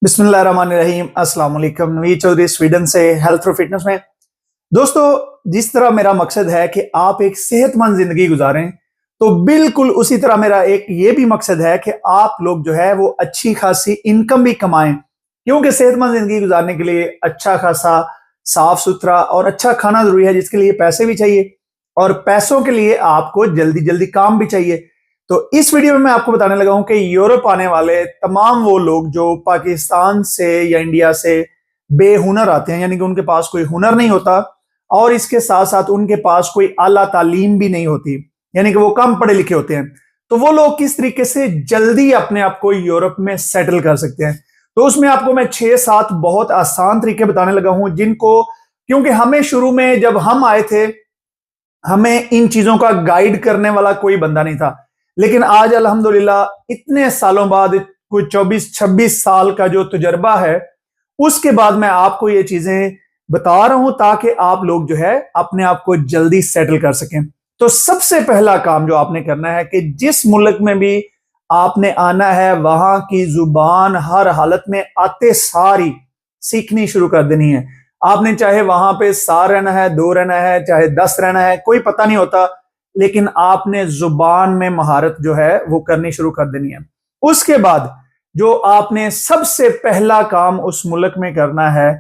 बिस्मिल्लाहिर्रहमानिर्रहीम। अस्सलाम वालेकुम। नवीद चौधरी स्वीडन से हेल्थ और फिटनेस में। दोस्तों, जिस तरह मेरा मकसद है कि आप एक सेहतमंद जिंदगी गुजारें, तो बिल्कुल उसी तरह मेरा एक ये भी मकसद है कि आप लोग जो है वो अच्छी खासी इनकम भी कमाएं। क्योंकि सेहतमंद जिंदगी गुजारने के लिए अच्छा खासा साफ सुथरा और अच्छा खाना जरूरी है, जिसके लिए पैसे भी चाहिए और पैसों के लिए आपको जल्दी जल्दी काम भी चाहिए। तो इस वीडियो में मैं आपको बताने लगा हूं कि यूरोप आने वाले तमाम वो लोग जो पाकिस्तान से या इंडिया से बेहुनर आते हैं, यानी कि उनके पास कोई हुनर नहीं होता और इसके साथ साथ उनके पास कोई आला तालीम भी नहीं होती, यानी कि वो कम पढ़े लिखे होते हैं, तो वो लोग किस तरीके से जल्दी अपने आप को यूरोप में सेटल कर सकते हैं। तो उसमें आपको मैं 6-7 बहुत आसान तरीके बताने लगा हूं, जिनको क्योंकि हमें शुरू में जब हम आए थे, हमें इन चीजों का गाइड करने वाला कोई बंदा नहीं था। लेकिन आज अल्हम्दुलिल्लाह इतने सालों बाद, कोई 24-26 साल का जो तजुर्बा है, उसके बाद मैं आपको ये चीजें बता रहा हूं ताकि आप लोग जो है अपने आप को जल्दी सेटल कर सकें। तो सबसे पहला काम जो आपने करना है कि जिस मुल्क में भी आपने आना है, वहां की जुबान हर हालत में आते सारी सीखनी शुरू कर देनी है। आपने चाहे वहां पे 7 रहना है, 2 रहना है, चाहे 10 रहना है, कोई पता नहीं होता, लेकिन आपने जुबान में महारत जो है वो करनी शुरू कर देनी है। उसके बाद जो आपने सबसे पहला काम उस मुल्क में करना है,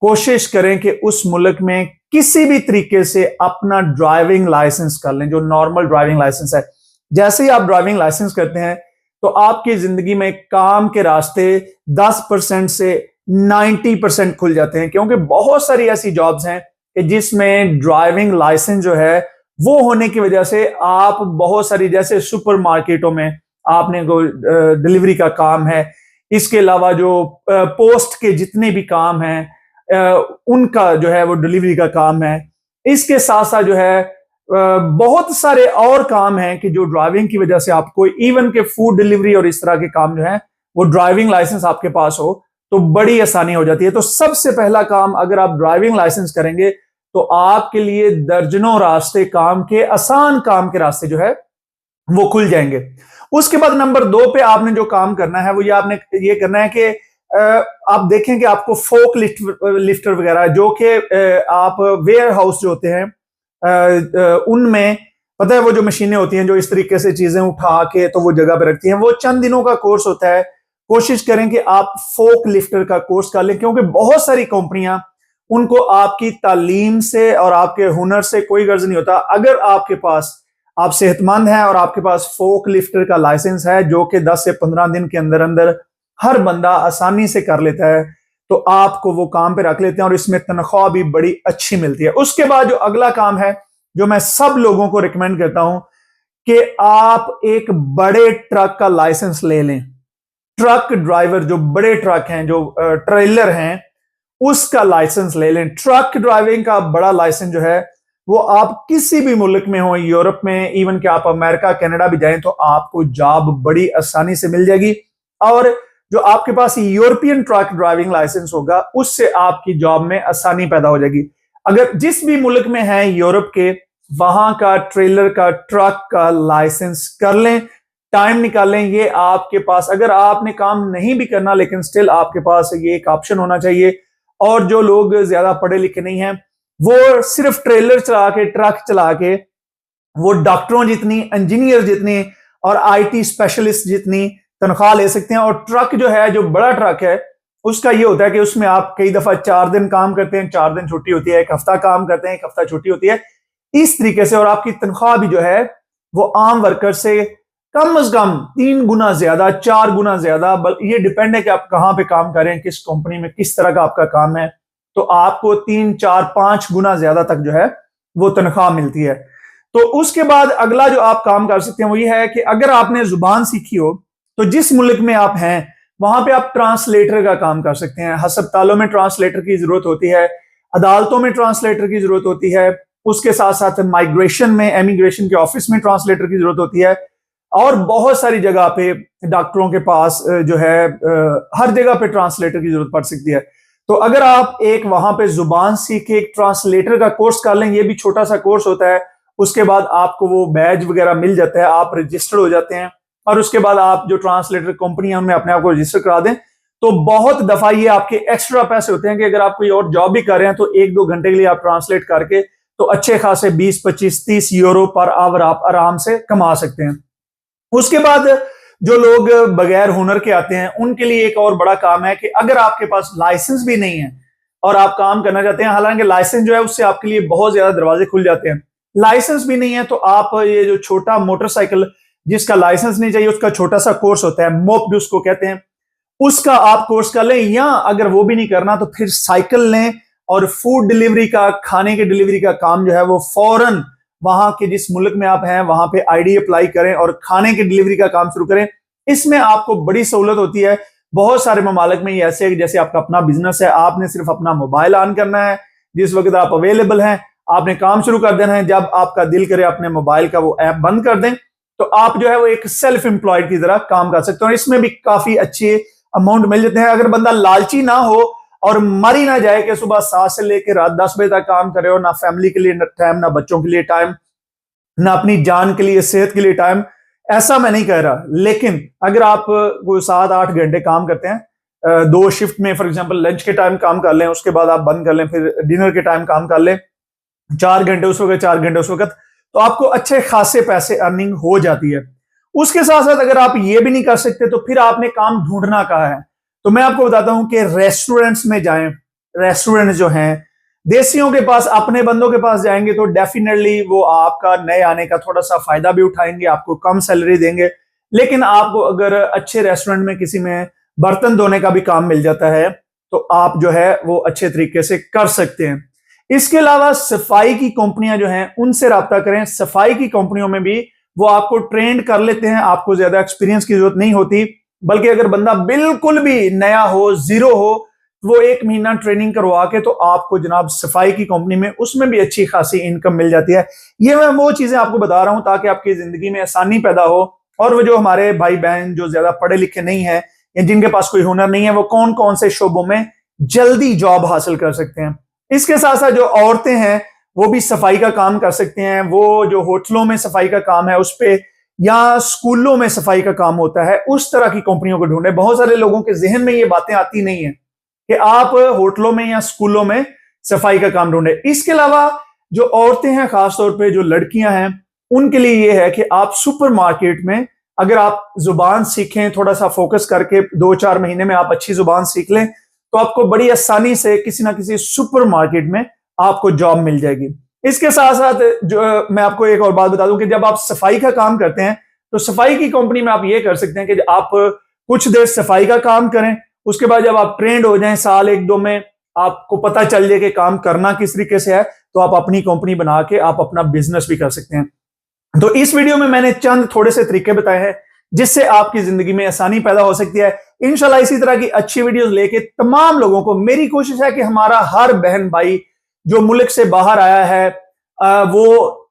कोशिश करें कि उस मुल्क में किसी भी तरीके से अपना ड्राइविंग लाइसेंस कर लें, जो नॉर्मल ड्राइविंग लाइसेंस है। जैसे ही आप ड्राइविंग लाइसेंस करते हैं तो आपकी जिंदगी में काम के रास्ते 10% से 90% खुल जाते हैं, क्योंकि बहुत सारी ऐसी जॉब्स हैं कि जिसमें ड्राइविंग लाइसेंस जो है वो होने की वजह से आप बहुत सारी, जैसे सुपरमार्केटों में आपने को डिलीवरी का काम है, इसके अलावा जो पोस्ट के जितने भी काम हैं उनका जो है वो डिलीवरी का काम है। इसके साथ साथ जो है बहुत सारे और काम हैं कि जो ड्राइविंग की वजह से आपको, इवन के फूड डिलीवरी और इस तरह के काम जो है वो ड्राइविंग लाइसेंस आपके पास हो तो बड़ी आसानी हो जाती है। तो सबसे पहला काम, अगर आप ड्राइविंग लाइसेंस करेंगे तो आपके लिए दर्जनों रास्ते, काम के आसान काम के रास्ते जो है वो खुल जाएंगे। उसके बाद नंबर 2 पे आपने जो काम करना है वो ये आपने ये करना है कि आप देखें कि आपको फोक लिफ्टर वगैरह, जो कि आप वेयर हाउस जो होते हैं उनमें, पता है वो जो मशीनें होती हैं जो इस तरीके से चीजें उठा के तो वो जगह पे रखती हैं, वो चंद दिनों का कोर्स होता है। कोशिश करें कि आप फोक लिफ्टर का कोर्स कर लें, क्योंकि बहुत सारी कंपनियां, उनको आपकी तालीम से और आपके हुनर से कोई गर्ज नहीं होता। अगर आपके पास, आप सेहतमंद हैं और आपके पास फोक लिफ्टर का लाइसेंस है, जो कि 10 से 15 दिन के अंदर अंदर हर बंदा आसानी से कर लेता है, तो आपको वो काम पे रख लेते हैं और इसमें तनख्वाह भी बड़ी अच्छी मिलती है। उसके बाद जो अगला काम है, जो मैं सब लोगों को रिकमेंड करता हूं, कि आप एक बड़े ट्रक का लाइसेंस ले लें। ट्रक ड्राइवर, जो बड़े ट्रक हैं, जो ट्रेलर हैं, उसका लाइसेंस ले लें। ट्रक ड्राइविंग का बड़ा लाइसेंस जो है वो आप किसी भी मुल्क में हो, यूरोप में, इवन कि आप अमेरिका कनाडा भी जाएं, तो आपको जॉब बड़ी आसानी से मिल जाएगी। और जो आपके पास यूरोपियन ट्रक ड्राइविंग लाइसेंस होगा, उससे आपकी जॉब में आसानी पैदा हो जाएगी। अगर जिस भी मुल्क में है यूरोप के, वहां का ट्रेलर का, ट्रक का लाइसेंस कर लें, टाइम निकालें। ये आपके पास, अगर आपने काम नहीं भी करना, लेकिन स्टिल आपके पास ये एक ऑप्शन होना चाहिए। और जो लोग ज्यादा पढ़े लिखे नहीं हैं, वो सिर्फ ट्रेलर चला के, ट्रक चला के, वो डॉक्टरों जितनी, इंजीनियर जितनी और आईटी स्पेशलिस्ट जितनी तनख्वाह ले सकते हैं। और ट्रक जो है, जो बड़ा ट्रक है, उसका ये होता है कि उसमें आप कई दफा 4 दिन काम करते हैं, 4 दिन छुट्टी होती है, 1 हफ्ता काम करते हैं, 1 हफ्ता छुट्टी होती है, इस तरीके से। और आपकी तनख्वाह भी जो है वो आम वर्कर से कम से कम 3 गुना ज्यादा, 4 गुना ज्यादा, ये डिपेंड है कि आप कहां पे काम कर रहे हैं, किस कंपनी में, किस तरह का आपका काम है, तो आपको 3, 4, 5 गुना ज्यादा तक जो है वो तनख्वाह मिलती है। तो उसके बाद अगला जो आप काम कर सकते हैं वो ये है कि अगर आपने जुबान सीखी हो, तो जिस मुल्क में आप हैं वहां पे आप ट्रांसलेटर का काम कर सकते हैं। अस्पतालों में ट्रांसलेटर की जरूरत होती है, अदालतों में ट्रांसलेटर की जरूरत होती है, उसके साथ साथ माइग्रेशन में, एमिग्रेशन के ऑफिस में ट्रांसलेटर की जरूरत होती है, और बहुत सारी जगह पे डॉक्टरों के पास जो है हर जगह पे ट्रांसलेटर की जरूरत पड़ सकती है। तो अगर आप एक वहां पे जुबान सीख के एक ट्रांसलेटर का कोर्स कर लें, ये भी छोटा सा कोर्स होता है, उसके बाद आपको वो बैज वगैरह मिल जाता है, आप रजिस्टर्ड हो जाते हैं, और उसके बाद आप जो ट्रांसलेटर कंपनी है उनमें अपने आप को रजिस्टर करा दें, तो बहुत दफा ये आपके एक्स्ट्रा पैसे होते हैं कि अगर आप कोई और जॉब भी कर रहे हैं तो 1-2 घंटे के लिए आप ट्रांसलेट करके तो अच्छे खासे 20, 25, 30 यूरो पर आवर आप आराम से कमा सकते हैं। उसके बाद जो लोग बगैर हुनर के आते हैं उनके लिए एक और बड़ा काम है कि अगर आपके पास लाइसेंस भी नहीं है और आप काम करना चाहते हैं, हालांकि लाइसेंस जो है उससे आपके लिए बहुत ज्यादा दरवाजे खुल जाते हैं, लाइसेंस भी नहीं है तो आप ये जो छोटा मोटरसाइकिल जिसका लाइसेंस नहीं चाहिए उसका छोटा सा कोर्स होता है, मोप्ड उसको कहते हैं, उसका आप कोर्स कर लें, या अगर वो भी नहीं करना तो फिर साइकिल लें और फूड डिलीवरी का, खाने के डिलीवरी का काम जो है वो फौरन वहां के जिस मुल्क में आप हैं वहां पे आईडी अप्लाई करें और खाने की डिलीवरी का काम शुरू करें। इसमें आपको बड़ी सहूलत होती है। बहुत सारे ममालिक में ये ऐसे है जैसे आपका अपना बिजनेस है, आपने सिर्फ अपना मोबाइल ऑन करना है, जिस वक्त आप अवेलेबल हैं आपने काम शुरू कर देना है, जब आपका दिल करे अपने मोबाइल का वो ऐप बंद कर दें तो आप जो है वो एक सेल्फ एम्प्लॉयड की तरह काम कर सकते हो। और इसमें भी काफी अच्छे अमाउंट मिल जाते हैं अगर बंदा लालची ना हो और मर ही ना जाए कि सुबह 7 से लेकर रात 10 बजे तक काम करे और ना फैमिली के लिए टाइम, ना बच्चों के लिए टाइम, ना अपनी जान के लिए, सेहत के लिए टाइम। ऐसा मैं नहीं कह रहा, लेकिन अगर आप कोई 7-8 घंटे काम करते हैं 2 शिफ्ट में, फॉर एग्जांपल लंच के टाइम काम कर लें, उसके बाद आप बंद कर लें, फिर डिनर के टाइम काम कर लें, 4 घंटे उस वक्त, 4 घंटे उस वक्त, तो आपको अच्छे खासे पैसे अर्निंग हो जाती है। उसके साथ साथ अगर आप ये भी नहीं कर सकते तो फिर आपने काम ढूंढना कहा है, तो मैं आपको बताता हूं कि रेस्टोरेंट्स में जाएं। रेस्टोरेंट जो हैं देसियों के पास, अपने बंदों के पास जाएंगे तो डेफिनेटली वो आपका नए आने का थोड़ा सा फायदा भी उठाएंगे, आपको कम सैलरी देंगे, लेकिन आपको अगर अच्छे रेस्टोरेंट में किसी में बर्तन धोने का भी काम मिल जाता है तो आप जो है वो अच्छे तरीके से कर सकते हैं। इसके अलावा सफाई की कंपनियां जो हैं उनसे राब्ता करें। सफाई की कंपनियों में भी वो आपको ट्रेंड कर लेते हैं, आपको ज्यादा एक्सपीरियंस की जरूरत नहीं होती, बल्कि अगर बंदा बिल्कुल भी नया हो, जीरो हो, वो 1 महीना ट्रेनिंग करवा के तो आपको जनाब सफाई की कंपनी में उसमें भी अच्छी खासी इनकम मिल जाती है। ये मैं वो चीजें आपको बता रहा हूं ताकि आपकी जिंदगी में आसानी पैदा हो और वो जो हमारे भाई बहन जो ज्यादा पढ़े लिखे नहीं है या जिनके पास कोई हुनर नहीं है वो कौन कौन से शोबों में जल्दी जॉब हासिल कर सकते हैं। इसके साथ साथ जो औरतें हैं वो भी सफाई का काम कर सकते हैं। वो जो होटलों में सफाई का काम है उस पे, या स्कूलों में सफाई का काम होता है, उस तरह की कंपनियों को ढूंढे। बहुत सारे लोगों के जहन में ये बातें आती नहीं है कि आप होटलों में या स्कूलों में सफाई का काम ढूंढे। इसके अलावा जो औरतें हैं, खासतौर पे जो लड़कियां हैं, उनके लिए ये है कि आप सुपरमार्केट में अगर आप जुबान सीखें, थोड़ा सा फोकस करके 2-4 महीने में आप अच्छी जुबान सीख लें तो आपको बड़ी आसानी से किसी ना किसी सुपरमार्केट में आपको जॉब मिल जाएगी। इसके साथ साथ जो मैं आपको एक और बात बता दूं कि जब आप सफाई का काम करते हैं तो सफाई की कंपनी में आप ये कर सकते हैं कि आप कुछ देर सफाई का काम करें, उसके बाद जब आप ट्रेंड हो जाएं, साल 1-2 में आपको पता चल जाए कि काम करना किस तरीके से है, तो आप अपनी कंपनी बना के आप अपना बिजनेस भी कर सकते हैं। तो इस वीडियो में मैंने चंद थोड़े से तरीके बताए हैं जिससे आपकी जिंदगी में आसानी पैदा हो सकती है। इंशाल्लाह इसी तरह की अच्छी वीडियोस लेके तमाम लोगों को, मेरी कोशिश है कि हमारा हर बहन भाई जो मुल्क से बाहर आया है वो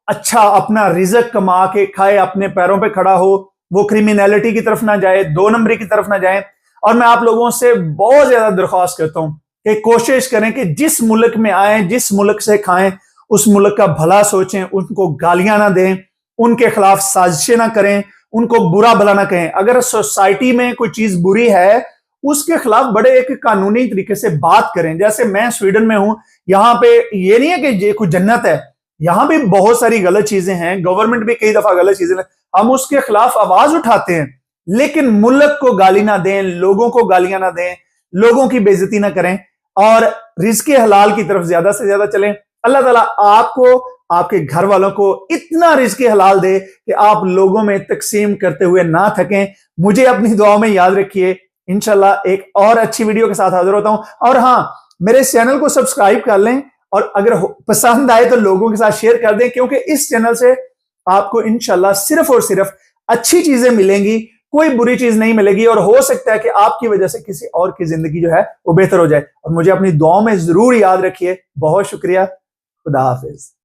अच्छा अपना रिज़्क कमा के खाए, अपने पैरों पे खड़ा हो, वो क्रिमिनलिटी की तरफ ना जाए, 2 नंबरी की तरफ ना जाए। और मैं आप लोगों से बहुत ज्यादा दरख्वास्त करता हूं कि कोशिश करें कि जिस मुल्क में आए, जिस मुल्क से खाएं, उस मुल्क का भला सोचें, उनको गालियां ना दें, उनके खिलाफ साजिशें ना करें, उनको बुरा भला ना कहें। अगर सोसाइटी में कोई चीज बुरी है उसके खिलाफ बड़े एक कानूनी तरीके से बात करें। जैसे मैं स्वीडन में हूं, यहां पे ये नहीं है कि ये कोई जन्नत है, यहां भी बहुत सारी गलत चीजें हैं, गवर्नमेंट भी कई दफा गलत चीजें, हम उसके खिलाफ आवाज उठाते हैं, लेकिन मुल्क को गाली ना दें, लोगों को गालियां ना दें, लोगों की बेइज्जती ना करें और रिज़्क़े हलाल की तरफ ज्यादा से ज्यादा चलें। अल्लाह ताला आपको, आपके घर वालों को इतना रिज़्क़े हलाल दे कि आप लोगों में तकसीम करते हुए ना थकें। मुझे अपनी दुआओं में याद रखिए। इंशाल्लाह एक और अच्छी वीडियो के साथ हाजिर होता हूं। और हां, मेरे इस चैनल को सब्सक्राइब कर लें और अगर पसंद आए तो लोगों के साथ शेयर कर दें, क्योंकि इस चैनल से आपको इंशाल्लाह सिर्फ और सिर्फ अच्छी चीजें मिलेंगी, कोई बुरी चीज नहीं मिलेगी। और हो सकता है कि आपकी वजह से किसी और की जिंदगी जो है वो बेहतर हो जाए। और मुझे अपनी दुआओं में जरूर याद रखिए। बहुत शुक्रिया। खुदा हाफिज।